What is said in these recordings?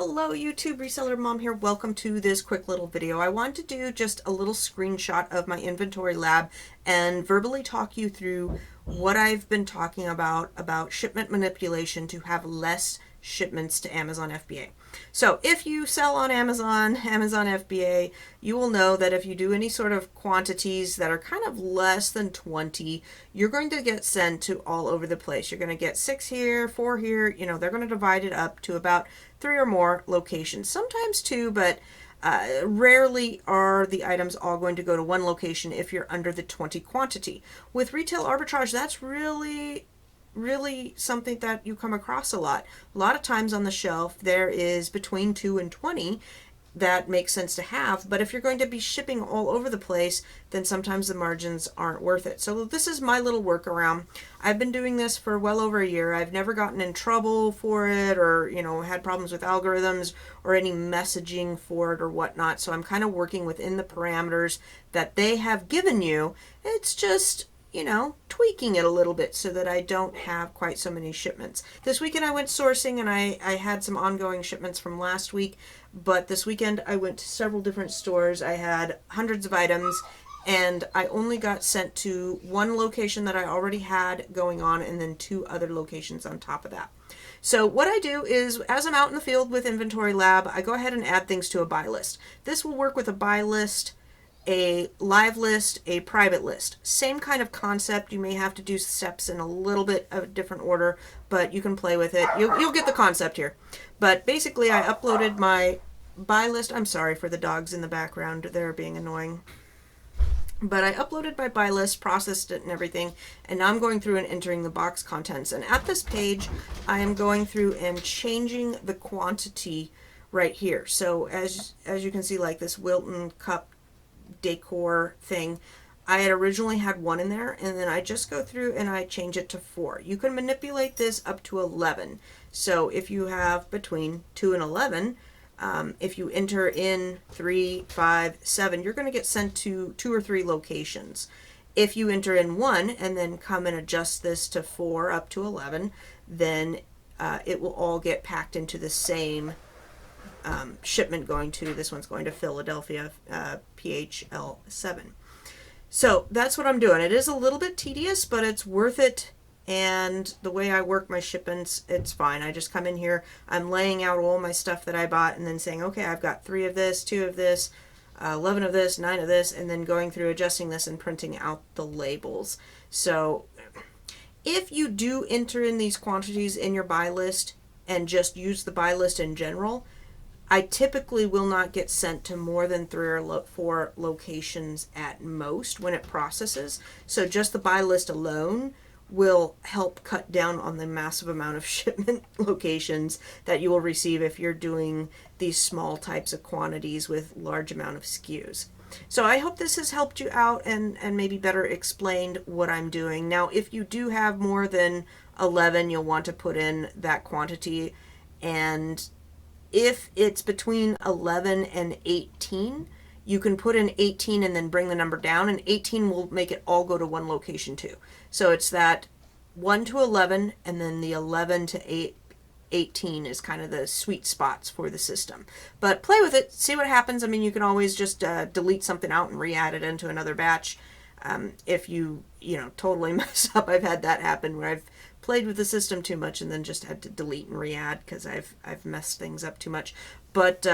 Hello YouTube, Reseller Mom here. Welcome to this quick little video. I want to do just a little screenshot of my inventory lab and verbally talk you through what I've been talking about shipment manipulation to have less shipments to Amazon FBA. So if you sell on Amazon FBA, you will know that if you do any sort of quantities that are kind of less than 20, you're going to get sent to all over the place. You're going to get 6 here, 4 here, you know, they're going to divide it up to about 3 or more locations, sometimes 2, but rarely are the items all going to go to one location if you're under the 20 quantity. With retail arbitrage, that's really something that you come across a lot. A lot of times on the shelf there is between 2 and 20 that makes sense to have, but if you're going to be shipping all over the place, then sometimes the margins aren't worth it. So this is my little workaround. I've been doing this for well over a year. I've never gotten in trouble for it or, you know, had problems with algorithms or any messaging for it or whatnot. So I'm kind of working within the parameters that they have given you. It's just, you know, tweaking it a little bit so that I don't have quite so many shipments. This weekend I went sourcing and I had some ongoing shipments from last week, but this weekend I went to several different stores. I had hundreds of items and I only got sent to one location that I already had going on and then 2 other locations on top of that. So what I do is, as I'm out in the field with Inventory Lab, I go ahead and add things to a buy list. This will work with a buy list, a live list, a private list. Same kind of concept. You may have to do steps in a little bit of a different order, but you can play with it. You'll get the concept here. But basically I uploaded my buy list. I'm sorry for the dogs in the background. They're being annoying. But I uploaded my buy list, processed it and everything, and now I'm going through and entering the box contents. And at this page, I am going through and changing the quantity right here. So as you can see, like this Wilton cup decor thing, I had originally had 1 in there, and then I just go through and I change it to 4. You can manipulate this up to 11. So if you have between 2 and 11, if you enter in 3, 5, 7, you're going to get sent to 2 or 3 locations. If you enter in 1 and then come and adjust this to 4 up to 11, then it will all get packed into the same shipment going to, this one's going to Philadelphia, PHL 7. So that's what I'm doing. It is a little bit tedious, but it's worth it. And the way I work my shipments, it's fine. I just come in here, I'm laying out all my stuff that I bought and then saying, okay, I've got 3 of this, 2 of this, 11 of this, 9 of this, and then going through adjusting this and printing out the labels. So if you do enter in these quantities in your buy list and just use the buy list in general, I typically will not get sent to more than 3 or 4 locations at most when it processes. So just the buy list alone will help cut down on the massive amount of shipment locations that you will receive if you're doing these small types of quantities with large amount of SKUs. So I hope this has helped you out and maybe better explained what I'm doing. Now, if you do have more than 11, you'll want to put in that quantity, and if it's between 11 and 18, you can put in 18 and then bring the number down, and 18 will make it all go to one location too. So it's that 1 to 11, and then the 11 to 18 is kind of the sweet spots for the system. But play with it, see what happens. I mean, you can always just delete something out and re-add it into another batch. If you know, totally mess up. I've had that happen where I've played with the system too much and then just had to delete and re-add because I've messed things up too much. But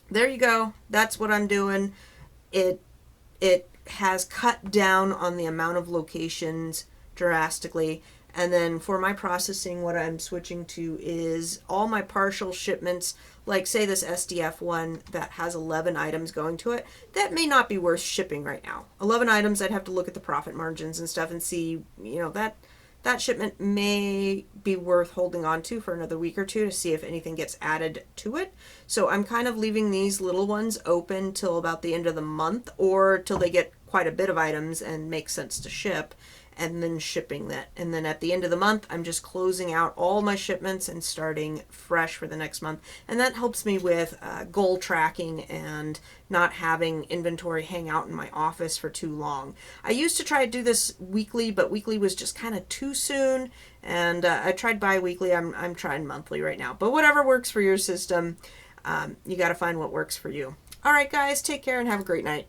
there you go. That's what I'm doing. It has cut down on the amount of locations drastically. And then for my processing, what I'm switching to is all my partial shipments, like say this SDF one that has 11 items going to it, that may not be worth shipping right now. 11 items, I'd have to look at the profit margins and stuff and see, you know, that shipment may be worth holding on to for another week or 2 to see if anything gets added to it. So I'm kind of leaving these little ones open till about the end of the month or till they get quite a bit of items and make sense to ship. and then shipping that. And then at the end of the month, I'm just closing out all my shipments and starting fresh for the next month. And that helps me with goal tracking and not having inventory hang out in my office for too long. I used to try to do this weekly, but weekly was just kind of too soon. And I tried bi-weekly. I'm trying monthly right now. But whatever works for your system, you got to find what works for you. All right, guys, take care and have a great night.